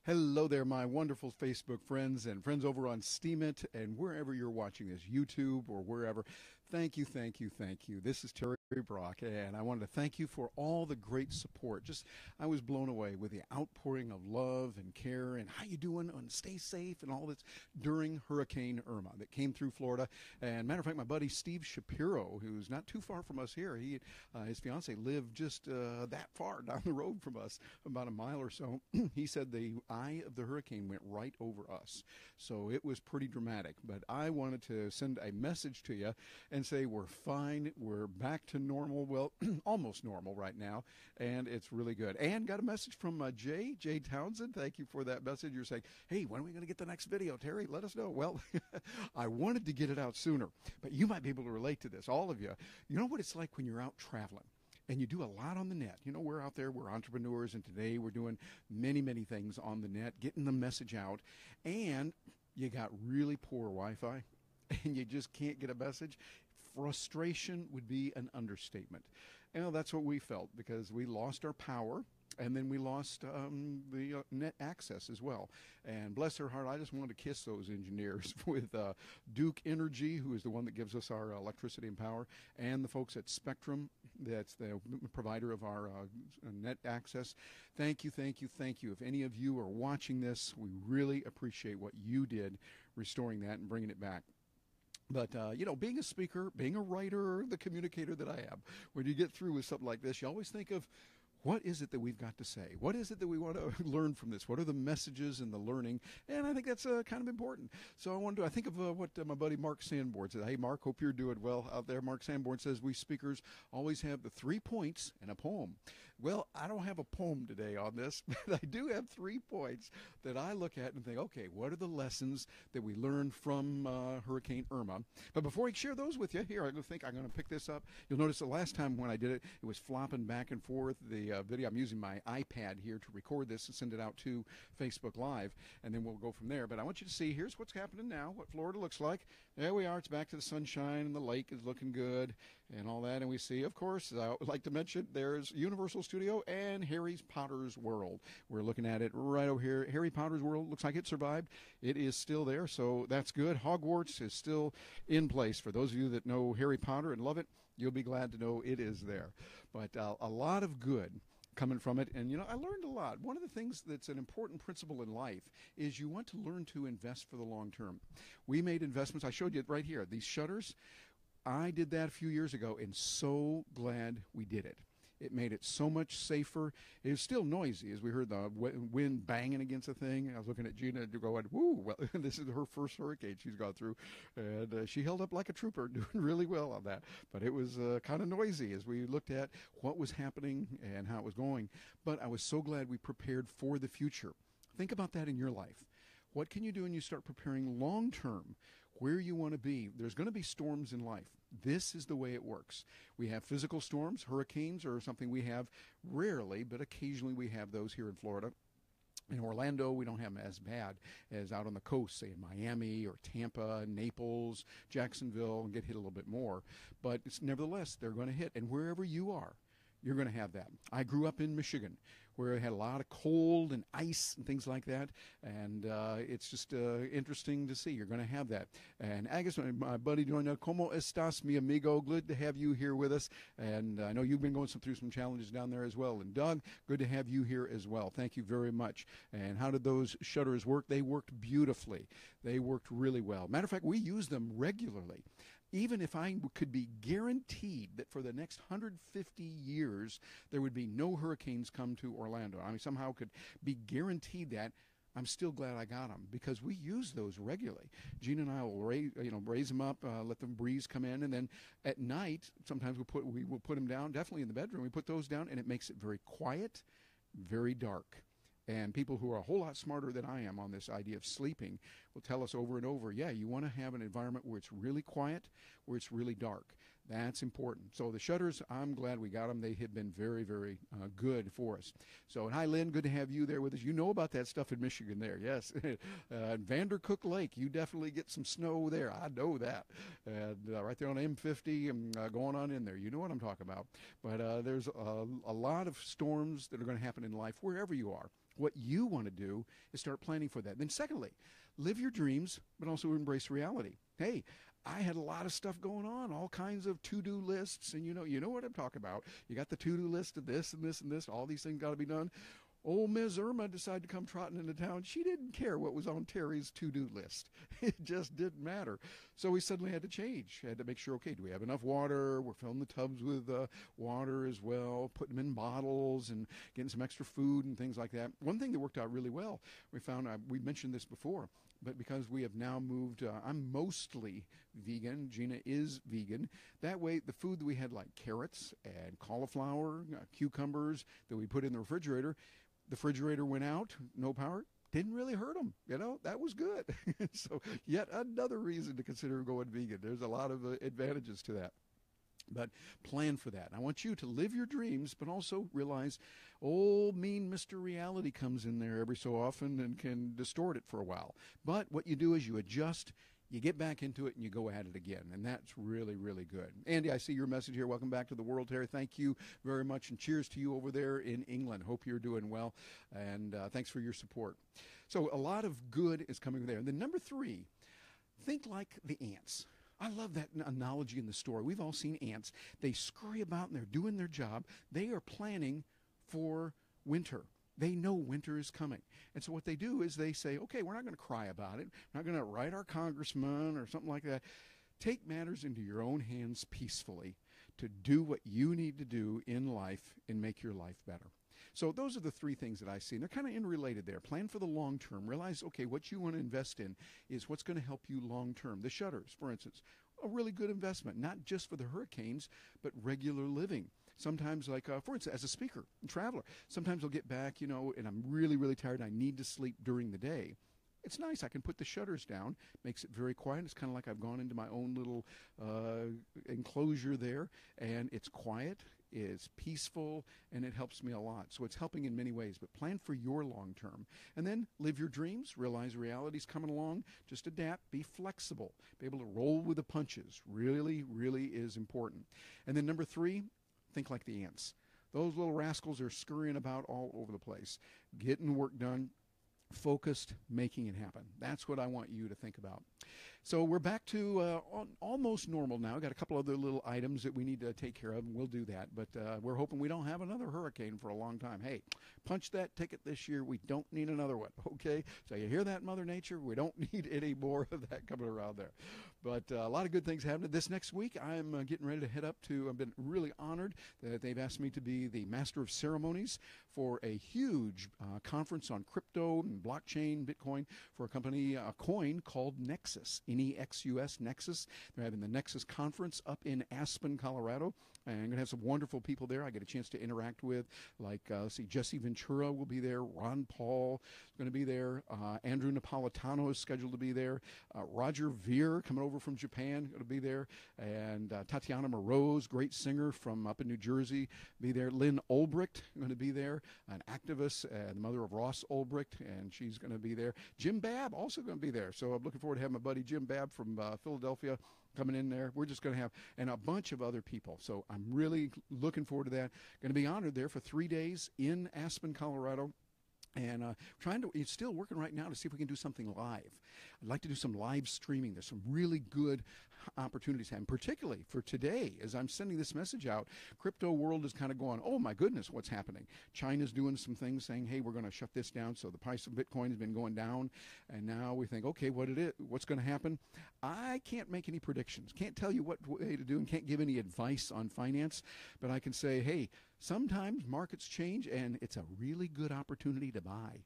Hello there, my wonderful Facebook friends and friends over on Steemit and wherever you're watching this, YouTube or wherever. Thank you, thank you, thank you. This is Terry Brock, and I wanted to thank you for all the great support. I was blown away with the outpouring of love and care and how you doing and stay safe and all this during Hurricane Irma that came through Florida. And matter of fact, my buddy Steve Shapiro, who's not too far from us here, his fiance lived just that far down the road from us, about a mile or so. He said the eye of the hurricane went right over us. So it was pretty dramatic. But I wanted to send a message to you and say we're fine. We're back to normal. Well, almost normal right now. And it's really good. And got a message from Jay Townsend. Thank you for that message. You're saying, hey, when are we going to get the next video, Terry? Let us know. Well, I wanted to get it out sooner. But you might be able to relate to this, all of you. You know what it's like when you're out traveling? And you do a lot on the net. You know, we're out there, we're entrepreneurs, and today we're doing many, many things on the net, getting the message out, and you got really poor Wi-Fi, and you just can't get a message. Frustration would be an understatement. And that's what we felt, because we lost our power, and then we lost the net access as well. And bless their heart, I just wanted to kiss those engineers with Duke Energy, who is the one that gives us our electricity and power, and the folks at Spectrum, that's the provider of our net access. Thank you, thank you, thank you. If any of you are watching this, we really appreciate what you did restoring that and bringing it back. But, you know, being a speaker, being a writer, the communicator that I am, when you get through with something like this, you always think of, what is it that we've got to say? What is it that we want to learn from this? What are the messages and the learning? And I think that's kind of important. So I think of what my buddy Mark Sanborn said. Hey, Mark, hope you're doing well out there. Mark Sanborn says, we speakers always have the 3 points and a poem. Well, I don't have a poem today on this, but I do have 3 points that I look at and think, okay, what are the lessons that we learned from Hurricane Irma? But before I share those with you, here, I think I'm going to pick this up. You'll notice the last time when I did it, it was flopping back and forth. The video, I'm using my iPad here to record this and send it out to Facebook Live, and then we'll go from there. But I want you to see, here's what's happening now, what Florida looks like. There we are. It's back to the sunshine, and the lake is looking good and all that. And we see, of course, I would like to mention, there's Universal Studio and Harry Potter's World. We're looking at it right over here. Harry Potter's World looks like it survived. It is still there, so that's good. Hogwarts is still in place. For those of you that know Harry Potter and love it, you'll be glad to know it is there. But a lot of good coming from it. And, you know, I learned a lot. One of the things that's an important principle in life is you want to learn to invest for the long term. We made investments. I showed you right here. These shutters, I did that a few years ago, and so glad we did it. It made it so much safer. It was still noisy as we heard the wind banging against the thing. I was looking at Gina going, woo, well, this is her first hurricane she's gone through. And she held up like a trooper, doing really well on that. But it was kind of noisy as we looked at what was happening and how it was going. But I was so glad we prepared for the future. Think about that in your life. What can you do when you start preparing long term? Where you want to be. There's going to be storms in life. This is the way it works. We have physical storms. Hurricanes are something we have rarely, but occasionally we have those here in Florida. In Orlando, we don't have them as bad as out on the coast, say in Miami or Tampa, Naples, Jacksonville, and get hit a little bit more. But nevertheless, they're going to hit. And wherever you are, you're going to have that. I grew up in Michigan, where it had a lot of cold and ice and things like that, and it's just interesting to see. You're going to have that. And Agus, my buddy, ¿Cómo estás, mi amigo? Good to have you here with us, and I know you've been going through some challenges down there as well. And Doug, good to have you here as well. Thank you very much. And how did those shutters work? They worked beautifully. They worked really well. Matter of fact, we use them regularly. Even if I could be guaranteed that for the next 150 years there would be no hurricanes come to Orlando, I mean, somehow could be guaranteed that, I'm still glad I got them, because we use those regularly. Gina and I will raise them up, let the breeze come in, and then at night sometimes we will put them down, definitely in the bedroom. We put those down, and it makes it very quiet, very dark. And people who are a whole lot smarter than I am on this idea of sleeping will tell us over and over, yeah, you want to have an environment where it's really quiet, where it's really dark. That's important. So the shutters, I'm glad we got them. They have been very, very good for us. So, and hi, Lynn, good to have you there with us. You know about that stuff in Michigan there, yes. Vandercook Lake, you definitely get some snow there. I know that. And right there on M50 and going on in there. You know what I'm talking about. But there's a lot of storms that are going to happen in life wherever you are. What you want to do is start planning for that. Then secondly, live your dreams, but also embrace reality. Hey, I had a lot of stuff going on, all kinds of to-do lists, and you know what I'm talking about. You got the to-do list of this and this and this, all these things got to be done. Old Ms. Irma decided to come trotting into town. She didn't care what was on Terry's to-do list. It just didn't matter. So we suddenly had to change. Had to make sure, okay, do we have enough water? We're filling the tubs with water as well, putting them in bottles and getting some extra food and things like that. One thing that worked out really well, we found, we mentioned this before, but because we have now moved, I'm mostly vegan. Gina is vegan. That way, the food that we had, like carrots and cauliflower, cucumbers that we put in the refrigerator went out, no power, didn't really hurt them. That was good. So yet another reason to consider going vegan. There's a lot of advantages to that. But plan for that. I want you to live your dreams, but also realize old mean Mr. Reality comes in there every so often and can distort it for a while. But what you do is you adjust, you get back into it, and you go at it again. And that's really, really good. Andy, I see your message here. Welcome back to the world, Terry. Thank you very much, and cheers to you over there in England. Hope you're doing well, and thanks for your support. So a lot of good is coming there. And then number 3, think like the ants. I love that analogy in the story. We've all seen ants. They scurry about, and they're doing their job. They are planning for winter. They know winter is coming. And so what they do is they say, okay, we're not going to cry about it. We're not going to write our congressman or something like that. Take matters into your own hands peacefully to do what you need to do in life and make your life better. So those are the 3 things that I see. And they're kind of interrelated there. Plan for the long term. Realize, okay, what you want to invest in is what's going to help you long term. The shutters, for instance, a really good investment, not just for the hurricanes, but regular living. Sometimes, like, for instance, as a speaker and traveler, sometimes I'll get back, and I'm really, really tired and I need to sleep during the day. It's nice. I can put the shutters down. Makes it very quiet. It's kind of like I've gone into my own little enclosure there, and it's quiet, it's peaceful, and it helps me a lot. So it's helping in many ways, but plan for your long term. And then live your dreams. Realize reality's coming along. Just adapt. Be flexible. Be able to roll with the punches. Really, really is important. And then number 3, think like the ants. Those little rascals are scurrying about all over the place, getting work done, focused, making it happen. That's what I want you to think about. So we're back to almost normal now. Got a couple other little items that we need to take care of, and we'll do that. But we're hoping we don't have another hurricane for a long time. Hey, punch that ticket this year. We don't need another one, okay? So you hear that, Mother Nature? We don't need any more of that coming around there. But a lot of good things happening. This next week, I'm getting ready to head up to, I've been really honored that they've asked me to be the Master of Ceremonies for a huge conference on crypto and blockchain, Bitcoin, for a company, a coin called Nexus, Nexus, Nexus. They're having the Nexus conference up in Aspen, Colorado. And I'm going to have some wonderful people there I get a chance to interact with, like, let's see, Jesse Ventura will be there. Ron Paul is going to be there. Andrew Napolitano is scheduled to be there. Roger Veer, coming over from Japan, going to be there. And Tatiana Moroz, great singer from up in New Jersey, be there. Lynn Ulbricht, going to be there, an activist, the mother of Ross Ulbricht, and she's going to be there. Jim Babb, also going to be there. So I'm looking forward to having my buddy Jim Babb from Philadelphia coming in there. We're just going to have, and a bunch of other people. So I'm really looking forward to that. Going to be honored there for 3 days in Aspen, Colorado. And it's still working right now to see if we can do something live. I'd like to do some live streaming. There's some really good opportunities, and particularly for today, as I'm sending this message out, crypto world is kind of going, oh my goodness, what's happening? China's doing some things saying, hey, we're going to shut this down. So the price of Bitcoin has been going down, and now we think, okay, what's going to happen? I can't make any predictions, can't tell you what way to do, and can't give any advice on finance, but I can say, hey, sometimes markets change, and it's a really good opportunity to buy.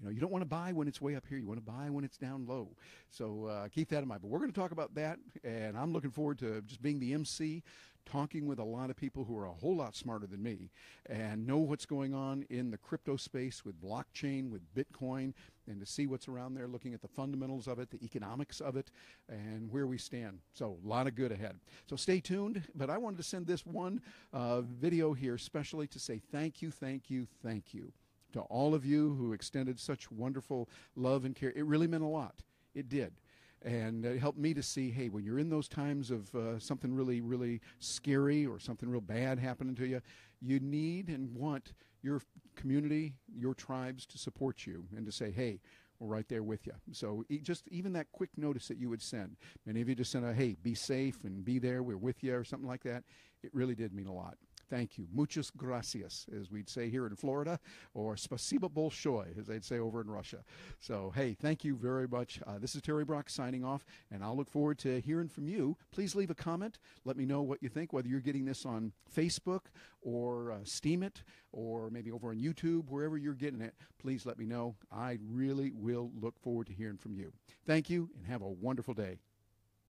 You don't want to buy when it's way up here. You want to buy when it's down low. So keep that in mind. But we're going to talk about that, and I'm looking forward to just being the MC, talking with a lot of people who are a whole lot smarter than me and know what's going on in the crypto space with blockchain, with Bitcoin, and to see what's around there, looking at the fundamentals of it, the economics of it, and where we stand. So a lot of good ahead. So stay tuned. But I wanted to send this one video here especially to say thank you, thank you, thank you to all of you who extended such wonderful love and care. It really meant a lot. It did. And it helped me to see, hey, when you're in those times of something really, really scary or something real bad happening to you, you need and want your community, your tribes to support you and to say, hey, we're right there with you. So just even that quick notice that you would send. Many of you just sent a, hey, be safe and be there, we're with you, or something like that. It really did mean a lot. Thank you. Muchas gracias, as we'd say here in Florida, or spasibo bolshoi, as they'd say over in Russia. So, hey, thank you very much. This is Terry Brock signing off, and I'll look forward to hearing from you. Please leave a comment. Let me know what you think, whether you're getting this on Facebook or Steam It, or maybe over on YouTube, wherever you're getting it. Please let me know. I really will look forward to hearing from you. Thank you, and have a wonderful day.